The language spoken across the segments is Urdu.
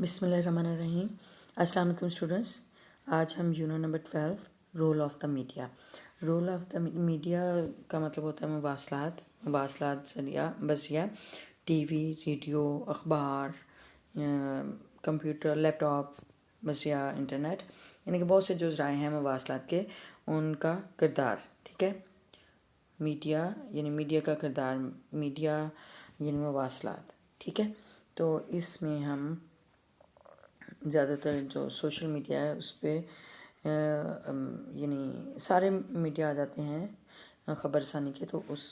بسم اللہ الرحمن الرحیم. السلام علیکم اسٹوڈنٹس. آج ہم unit number 12 role of the media. Role of the media کا مطلب ہوتا ہے مواصلات بذریعہ ٹی وی، ریڈیو، اخبار، کمپیوٹر، لیپ ٹاپ، بذریعہ انٹرنیٹ، یعنی کہ بہت سے جو ذرائع ہیں مواصلات کے، ان کا کردار. ٹھیک ہے. میڈیا یعنی میڈیا کا کردار، میڈیا یعنی مواصلات. ٹھیک ہے. تو اس میں ہم زیادہ تر جو سوشل میڈیا ہے اس پہ یعنی سارے میڈیا آ جاتے ہیں خبر رسانی کے، تو اس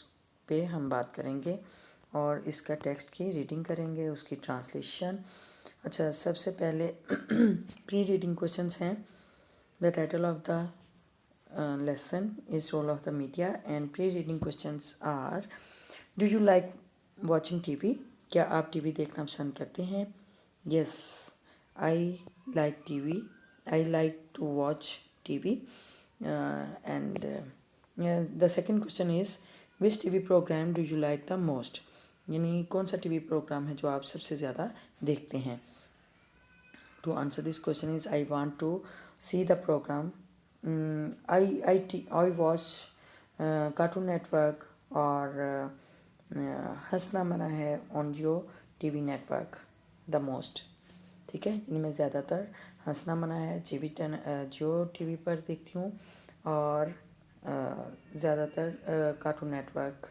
پہ ہم بات کریں گے اور اس کا ٹیکسٹ کی ریڈنگ کریں گے، اس کی ٹرانسلیشن. اچھا، سب سے پہلے پری ریڈنگ کوشچنس ہیں. The title of the lesson is role of the media and pre reading questions are: do you like watching TV? کیا آپ ٹی وی دیکھنا پسند کرتے ہیں؟ یس، I like TV. I like to watch TV. And the second question is, which TV program do you like the most? یعنی کون سا ٹی وی پروگرام ہے جو آپ سب سے زیادہ دیکھتے ہیں؟ To answer this question is, I want to see the program. I watch Cartoon Network اور ہنسنا منع ہے on Jio TV network the most. ٹھیک ہے. یعنی میں زیادہ تر ہنسنا منع ہے جیو ٹی وی پر دیکھتی ہوں، اور زیادہ تر کارٹون نیٹ ورک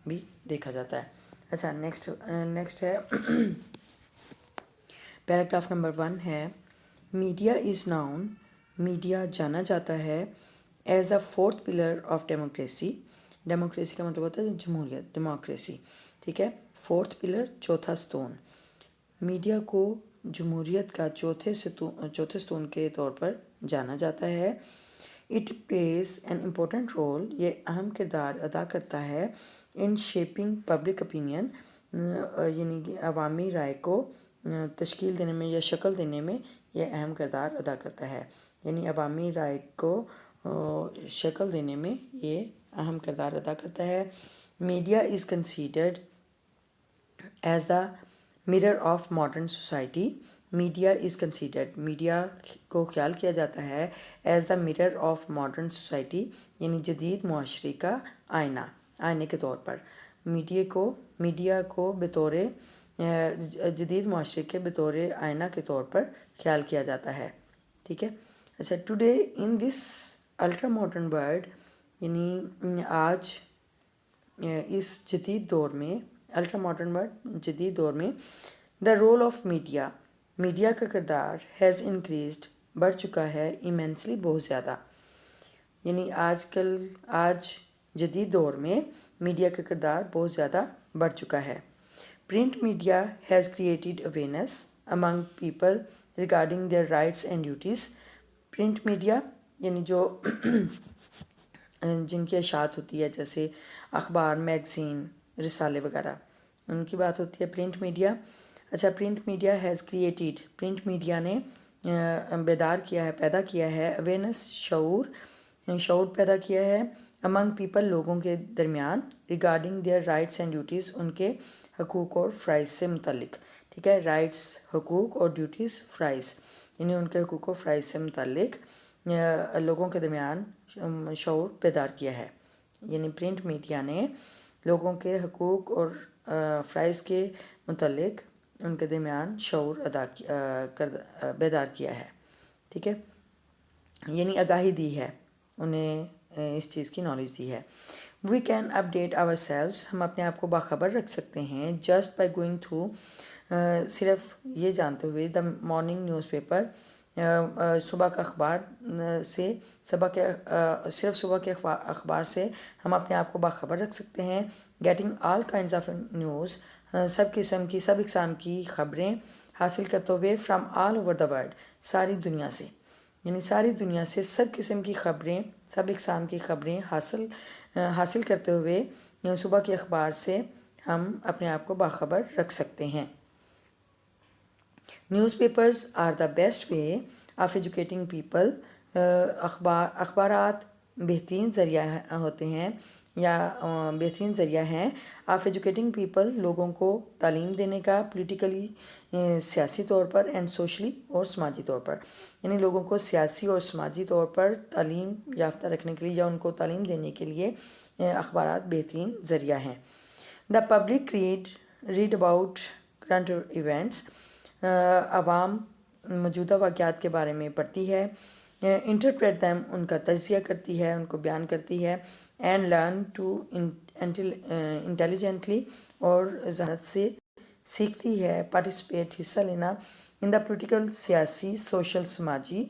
بھی دیکھا جاتا ہے. اچھا، نیکسٹ ہے پیراگراف نمبر 1 ہے: میڈیا از ناؤن. میڈیا جانا جاتا ہے as a fourth pillar of democracy. Democracy کا مطلب ہوتا ہے جمہوریت، ڈیموکریسی. ٹھیک ہے. فورتھ پلر، چوتھا ستون. میڈیا کو جمہوریت کا چوتھے ستون کے طور پر جانا جاتا ہے. It plays an important role. یہ اہم کردار ادا کرتا ہے ان شیپنگ پبلک اوپینین. یعنی کہ عوامی رائے کو تشکیل دینے میں یا شکل دینے میں یہ اہم کردار ادا کرتا ہے. یعنی عوامی رائے کو شکل دینے میں یہ اہم کردار ادا کرتا ہے. Media is considered as the mirror of modern society. Media is considered, media کو خیال کیا جاتا ہے as the mirror of modern society، یعنی جدید معاشرے کا آئینے کے طور پر. میڈیا کو بطور جدید معاشرے کے بطور آئینہ کے طور پر خیال کیا جاتا ہے. ٹھیک ہے. اچھا، today in this ultra modern world, یعنی آج اس جدید دور میں، الٹرا ماڈرن ورلڈ جدید دور میں، the role of media, media کا کردار ہیز انکریزڈ، بڑھ چکا ہے، ایمینسلی، بہت زیادہ. یعنی آج جدید دور میں میڈیا کا کردار بہت زیادہ بڑھ چکا ہے. Print media has created awareness among people regarding their rights and duties. Print media یعنی جو جن کی اشاعت ہوتی ہے، جیسے اخبار، میگزین، رسالے وغیرہ، ان کی بات ہوتی ہے پرنٹ میڈیا. اچھا، print media has created, print media نے بیدار کیا ہے، پیدا کیا ہے، اویئرنیس، شعور پیدا کیا ہے، امنگ پیپل، لوگوں کے درمیان، regarding their rights and duties, ان کے حقوق اور فرائض سے متعلق. ٹھیک ہے. رائٹس، حقوق، اور ڈیوٹیز، فرائض، یعنی ان کے حقوق و فرائض سے متعلق لوگوں کے درمیان شعور بیدار کیا ہے. یعنی پرنٹ میڈیا نے لوگوں کے حقوق اور فرائض کے متعلق ان کے درمیان شعور بیدار کیا ہے. ٹھیک ہے. یعنی آگاہی دی ہے، انہیں اس چیز کی نالج دی ہے. We can update ourselves, ہم اپنے آپ کو باخبر رکھ سکتے ہیں، جسٹ بائی گوئنگ تھرو، صرف یہ جانتے ہوئے، دا مارننگ نیوز پیپر، صبح کا اخبار سے، صرف صبح کے اخبار سے ہم اپنے آپ کو باخبر رکھ سکتے ہیں. Getting all kinds of news, سب اقسام کی خبریں حاصل کرتے ہوئے، from all over the world, ساری دنیا سے، یعنی ساری دنیا سے سب قسم کی خبریں، سب اقسام کی خبریں حاصل کرتے ہوئے صبح کے اخبار سے ہم اپنے آپ کو باخبر رکھ سکتے ہیں. Newspapers are the best way of educating people. اخبارات بہترین ذریعہ ہوتے ہیں یا بہترین ذریعہ ہیں آف ایجوکیٹنگ پیپل، لوگوں کو تعلیم دینے کا، پولیٹیکلی سیاسی طور پر، اینڈ سوشلی اور سماجی طور پر، یعنی لوگوں کو سیاسی اور سماجی طور پر تعلیم یافتہ رکھنے کے لیے یا ان کو تعلیم دینے کے لیے اخبارات بہترین ذریعہ ہیں. The public read about current events, عوام موجودہ واقعات کے بارے میں پڑھتی ہے. انٹرپریٹ دیم، ان کا تجزیہ کرتی ہے، ان کو بیان کرتی ہے. اینڈ لرن ٹو انٹیلیجنٹلی، اور ذہانت سے سیکھتی ہے. پارٹیسپیٹ، حصہ لینا. ان دا پولیٹیکل، سیاسی، سوشل، سماجی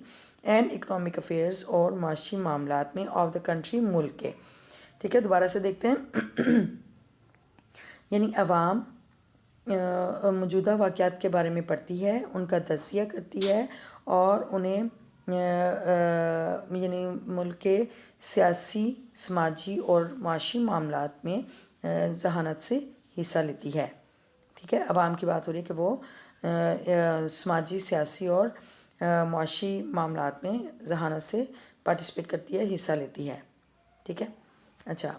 اینڈ اکنامک افیئرز، اور معاشی معاملات میں آف دا کنٹری، ملک کے. ٹھیک ہے، دوبارہ سے دیکھتے ہیں. یعنی عوام موجودہ واقعات کے بارے میں پڑھتی ہے، ان کا تجزیہ کرتی ہے، اور انہیں یعنی ملک کے سیاسی، سماجی اور معاشی معاملات میں ذہانت سے حصہ لیتی ہے. ٹھیک ہے، عوام کی بات ہو رہی ہے کہ وہ سماجی، سیاسی اور معاشی معاملات میں ذہانت سے پارٹیسپیٹ کرتی ہے، حصہ لیتی ہے. ٹھیک ہے. اچھا،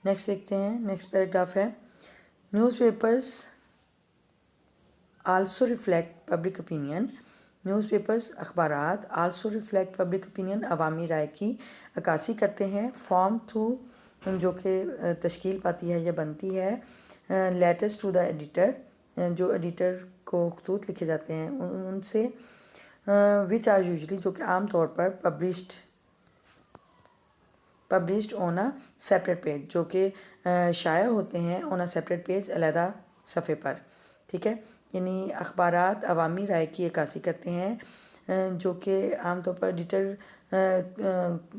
نیکسٹ دیکھتے ہیں. نیکسٹ پیراگراف ہے news papers also reflect public opinion. News papers, اخبارات، آلسو ریفلیکٹ پبلک اوپینین، عوامی رائے کی عکاسی کرتے ہیں. فارم تھرو، جو کہ تشکیل پاتی ہے یا بنتی ہے. لیٹرز ٹو دا ایڈیٹر، جو ایڈیٹر کو خطوط لکھے جاتے ہیں ان سے. وچ آر یوزلی، جو کہ عام طور پر published on a separate page, جو کہ شائع ہوتے ہیں آن اے سیپریٹ پیج، علیحدہ صفحے پر. ٹھیک ہے، یعنی اخبارات عوامی رائے کی عکاسی کرتے ہیں، جو کہ عام طور پر ایڈیٹر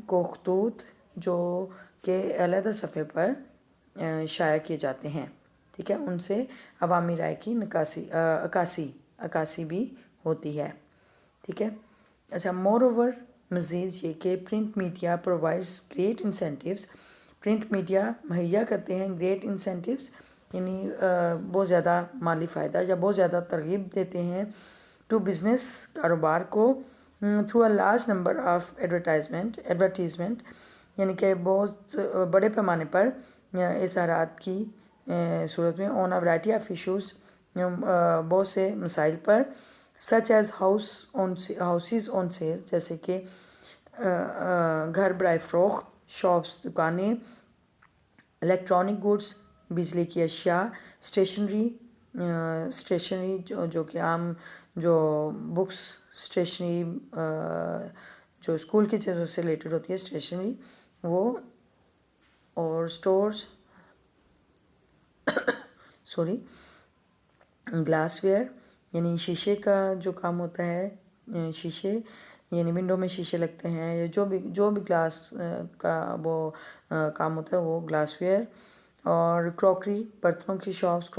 کو خطوط جو کہ علیحدہ صفحے پر شائع کیے جاتے ہیں. ٹھیک ہے، ان سے عوامی رائے کی عکاسی بھی ہوتی ہے. ٹھیک ہے. اچھا، مور اوور، مزید یہ کہ print media provides great incentives. Print media مہیا کرتے ہیں گریٹ انسینٹیوز، یعنی بہت زیادہ مالی فائدہ یا بہت زیادہ ترغیب دیتے ہیں. ٹو بزنس، کاروبار کو. Through a large number of advertisement, یعنی کہ بہت بڑے پیمانے پر اشتہارات کی صورت میں. On a variety of issues, بہت سے مسائل پر. Such as houses on sale, جیسے کہ گھر برائے فروخت. شاپس، دکانیں. الیکٹرانک گڈس، بجلی کی اشیاء. اسٹیشنری جو کہ عام جو بکس، اسٹیشنری جو اسکول کی چیزوں سے ریلیٹڈ ہوتی ہے، اسٹیشنری وہ. اور اسٹورز، گلاس ویئر، یعنی شیشے کا جو کام ہوتا ہے. شیشے یعنی ونڈو میں شیشے لگتے ہیں، یا جو بھی گلاس کا وہ کام ہوتا ہے، وہ گلاس ویئر. اور کراکری، برتنوں کی شاپس،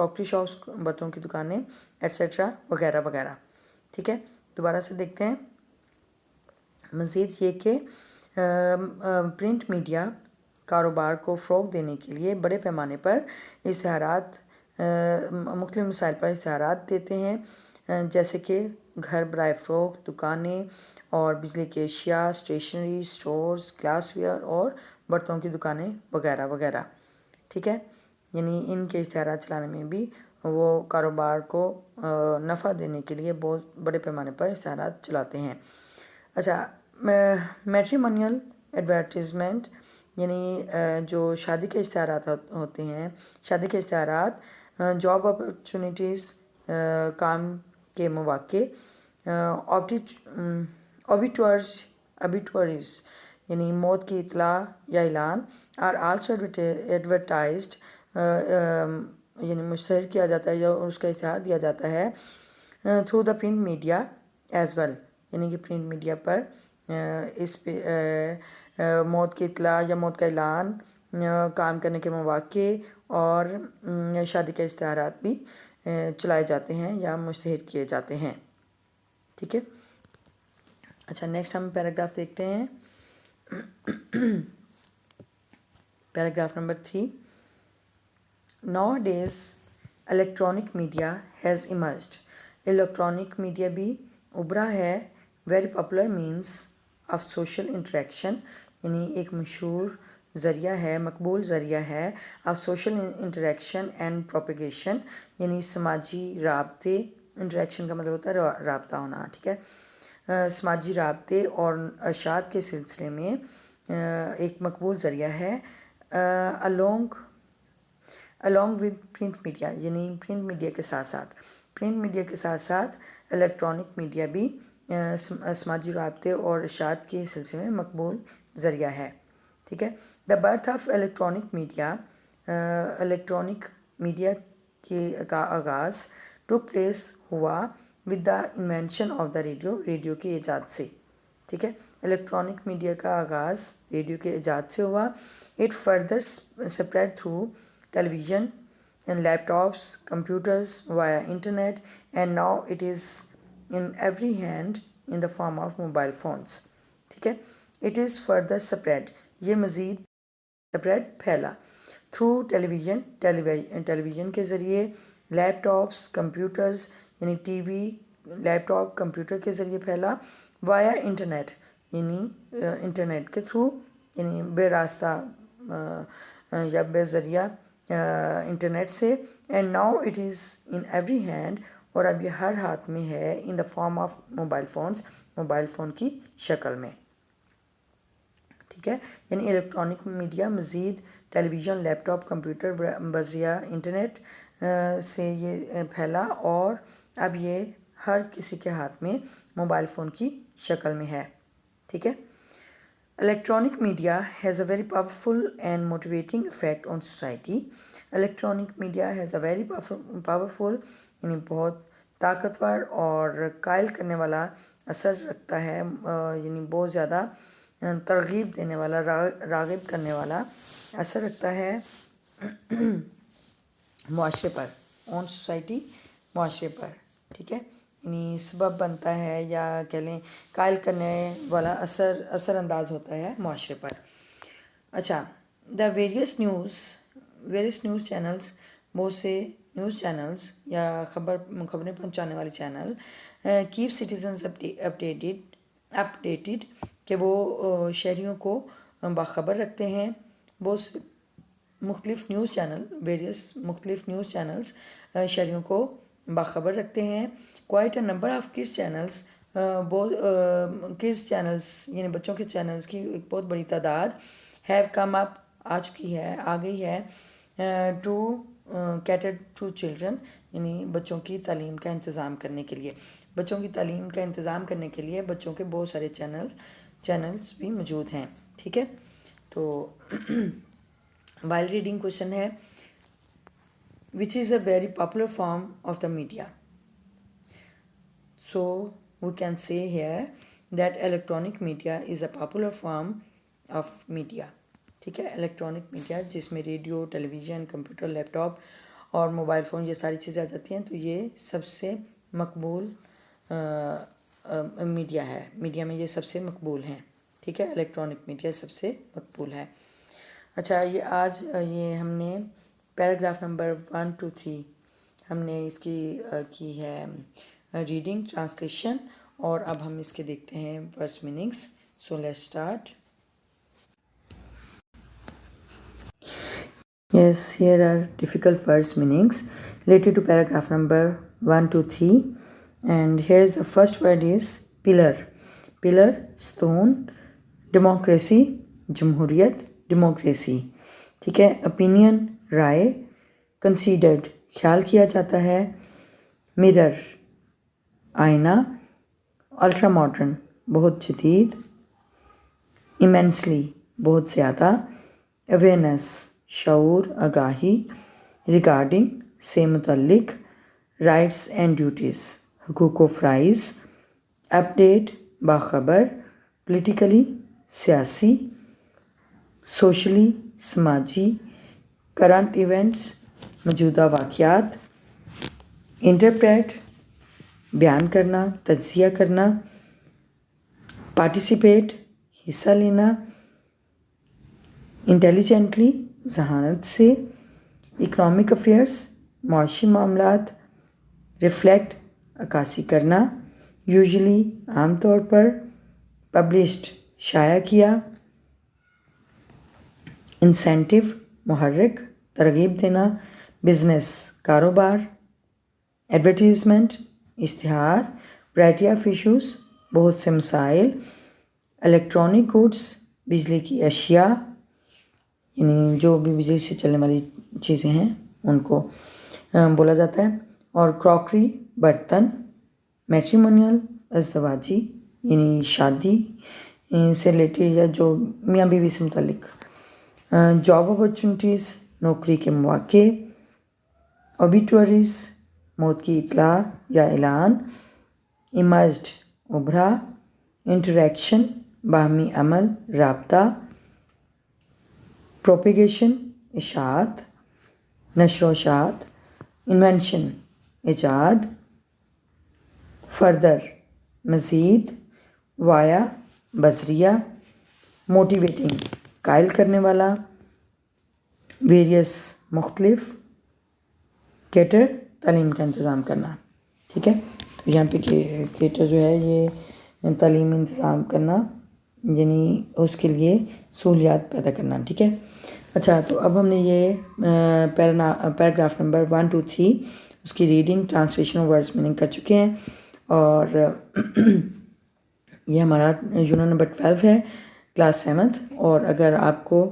برتنوں کی دکانیں، ایٹسیٹرا وغیرہ وغیرہ. ٹھیک ہے، دوبارہ سے دیکھتے ہیں. مزید یہ کہ پرنٹ میڈیا کاروبار کو فروغ دینے کے لیے بڑے پیمانے پر اشتہارات، مختلف مسائل پر اشتہارات دیتے ہیں، جیسے کہ گھر برائے فروخت، دکانیں اور بجلی کی اشیاء، اسٹیشنری، اسٹورز، گلاس ویئر اور برتنوں کی دکانیں وغیرہ وغیرہ. ٹھیک ہے، یعنی ان کے اشتہارات چلانے میں بھی وہ کاروبار کو نفع دینے کے لیے بہت بڑے پیمانے پر اشتہارات چلاتے ہیں. اچھا، میٹریمونیل ایڈورٹیزمنٹ، یعنی جو شادی کے اشتہارات ہوتے ہیں، شادی کے اشتہارات. جاب اپرچونیٹیز، کام کے مواقع. obituaries، یعنی موت کی اطلاع یا اعلان. آر آلسو ایڈورٹائزڈ، یعنی مشتہر کیا جاتا ہے یا اس کا اشتہار دیا جاتا ہے. Through the print media as well, یعنی کہ پرنٹ میڈیا پر اس پہ موت کی اطلاع یا موت کا اعلان، کام کرنے کے مواقع اور شادی کے اشتہارات بھی چلائے جاتے ہیں یا مشتہر کیے جاتے ہیں. ٹھیک ہے. اچھا، نیکسٹ ہم پیراگراف دیکھتے ہیں. Paragraph number 3. Nowadays electronic media has emerged. Electronic media بھی ابھرا ہے. Very popular means of social interaction, یعنی ایک مشہور ذریعہ ہے، مقبول ذریعہ ہے of social interaction and propagation, یعنی سماجی رابطے، انٹریکشن کا مطلب ہوتا ہے رابطہ ہونا، ٹھیک ہے، سماجی رابطے اور اشاعت کے سلسلے میں ایک مقبول ذریعہ ہے، along with print media، یعنی پرنٹ میڈیا کے ساتھ ساتھ الیکٹرانک میڈیا بھی سماجی رابطے اور اشاعت کے سلسلے میں مقبول ذریعہ ہے، ٹھیک ہے۔ The birth of electronic media کا آغاز ٹوک پلیس ہوا with the invention of the radio کے ایجاد سے، ٹھیک ہے۔ الیکٹرانک میڈیا کا آغاز ریڈیو کے ایجاد سے ہوا۔ It further spread through television and laptops, computers, via internet, and now it is in every hand in the form of mobile phones، ٹھیک ہے۔ It is further spread، یہ مزید پھیلا، through ٹیلیویژن کے ذریعے، لیپ ٹاپس، کمپیوٹرز یعنی T V, laptop, computer کے ذریعے پھیلا، وایا انٹرنیٹ یعنی انٹرنیٹ کے تھرو، یعنی بے راستہ یا بے ذریعہ انٹرنیٹ سے، and now it is in every hand, اور اب یہ ہر ہاتھ میں ہے، in the form of mobile phone کی شکل میں، ٹھیک ہے۔ یعنی الیکٹرانک میڈیا مزید ٹیلیویژن، لیپ ٹاپ، کمپیوٹر بذریعہ انٹرنیٹ سے یہ پھیلا، اور اب یہ ہر کسی کے ہاتھ میں موبائل فون کی شکل میں ہے، ٹھیک ہے۔ Electronic media has a very powerful and motivating effect on society. Electronic media has a very powerful یعنی بہت طاقتور اور قائل کرنے والا اثر رکھتا ہے، یعنی بہت زیادہ ترغیب دینے والا، راغب کرنے والا اثر رکھتا ہے معاشرے پر، آن سوسائٹی، معاشرے پر، ٹھیک ہے، یعنی سبب بنتا ہے یا کہہ لیں قائل کرنے والا اثر انداز ہوتا ہے معاشرے پر۔ اچھا، دا ویریس نیوز چینلز، بہت سے نیوز چینلز یا خبریں پہنچانے والے چینل، کیپ سٹیزنز اپڈیٹڈ، کہ وہ شہریوں کو باخبر رکھتے ہیں۔ بہت سے مختلف نیوز چینلز شہریوں کو باخبر رکھتے ہیں۔ Quite a number of kids channels یعنی بچوں کے چینلز کی ایک بہت بڑی تعداد ہیو کم اپ، آ گئی ہے، ٹو کیٹر ٹو چلڈرن، یعنی بچوں کی تعلیم کا انتظام کرنے کے لیے، بچوں کے بہت سارے چینلز بھی موجود ہیں، ٹھیک ہے۔ تو وائل ریڈنگ کوشچن ہے، which is a very popular form of the media. So we can say here that electronic media is a popular form of media. ٹھیک ہے، الیکٹرانک میڈیا جس میں ریڈیو، ٹیلی ویژن، کمپیوٹر، لیپ ٹاپ اور موبائل فون یہ ساری چیزیں آ جاتی ہیں، تو یہ سب سے مقبول میڈیا ہے، میڈیا میں یہ سب سے مقبول ہیں، ٹھیک ہے، الیکٹرانک میڈیا سب سے مقبول ہے۔ اچھا، یہ ہم نے پیراگراف نمبر 1 to 3 ہم نے اس کی ہے ریڈنگ ٹرانسلیشن، اور اب ہم اس کے دیکھتے ہیں verse meanings. So let's start. Yes, here are difficult verse meanings related to paragraph number 1 to 3, and here's the first word is pillar. Pillar, stone. Democracy, جمہوریت، democracy. ٹھیک ہے، opinion، رائے. Considered, خیال کیا جاتا ہے. Mirror, آئینہ. Ultra modern, بہت جدید. Immensely, بہت زیادہ. Awareness, شعور، آگاہی. Regarding، سے متعلق. Rights and duties، حقوق و فرائض. Update، باخبر. Politically، سیاسی. Socially، سماجی. Current events، موجودہ واقعات. Interpret، بیان کرنا، تجزیہ کرنا. Participate، حصہ لینا. Intelligently، ذہانت سے. Economic affairs، معاشی معاملات. Reflect، عکاسی کرنا. Usually، عام طور پر. Published، شائع کیا. انسینٹیو محرک ترغیب دینا. بزنس کاروبار. ایڈورٹیزمنٹ اشتہار. ورائٹی آف ایشوز بہت سے مسائل. الیکٹرانک گوڈس بجلی کی اشیاء یعنی جو بھی بجلی سے چلنے والی چیزیں ہیں ان کو بولا جاتا ہے. اور کراکری برتن. میٹریمونیل ازدواجی یعنی شادی سے ریلیٹڈ یا جو میاں بیوی سے متعلق. جاب اپرچونیٹیز نوکری کے مواقع. اوبیٹوریز موت کی اطلاع یا اعلان. ایمرجڈ ابھرا. انٹریکشن باہمی عمل رابطہ. پروپیگیشن اشاعت نشر و اشاعت. انوینشن ایجاد. فردر مزید. وایا بذریعہ. موٹیویٹنگ قائل کرنے والا. ویریس مختلف. کیٹر تعلیم کا انتظام کرنا. ٹھیک ہے، تو یہاں پہ کیٹر جو ہے یہ تعلیمی انتظام کرنا یعنی اس کے لیے سہولیات پیدا کرنا. ٹھیک ہے، اچھا تو اب ہم نے یہ پیراگراف نمبر 1 2 3 اس کی ریڈنگ ٹرانسلیشن ورڈز میننگ کر چکے ہیں. اور یہ ہمارا یونٹ نمبر 12 ہے، کلاس 7th. اور اگر آپ کو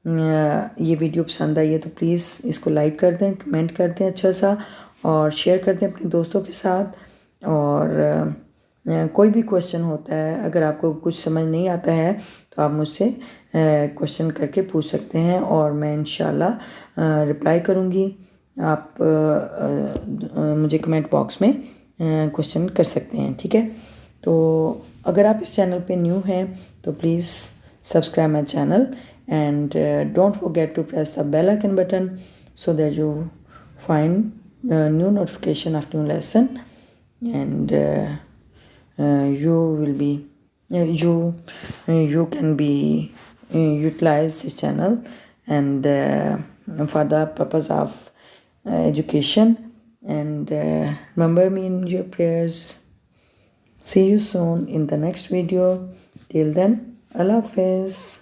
یہ ویڈیو پسند آئی ہے تو پلیز اس کو لائک کر دیں، کمنٹ کر دیں اچھا سا، اور شیئر کر دیں اپنے دوستوں کے ساتھ. اور کوئی بھی کویشچن ہوتا ہے، اگر آپ کو کچھ سمجھ نہیں آتا ہے تو آپ مجھ سے کویشچن کر کے پوچھ سکتے ہیں اور میں انشاءاللہ رپلائی کروں گی. آپ مجھے کمنٹ باکس میں کویشچن کر سکتے ہیں. ٹھیک ہے، تو اگر آپ اس چینل پہ نیو ہیں تو please subscribe my channel and don't forget to press the bell icon button so that you find new notification of new lesson, and you will be you can be utilize this channel and for the purpose of education, and remember me in your prayers. See you soon in the next video. Till then, Allah Hafiz.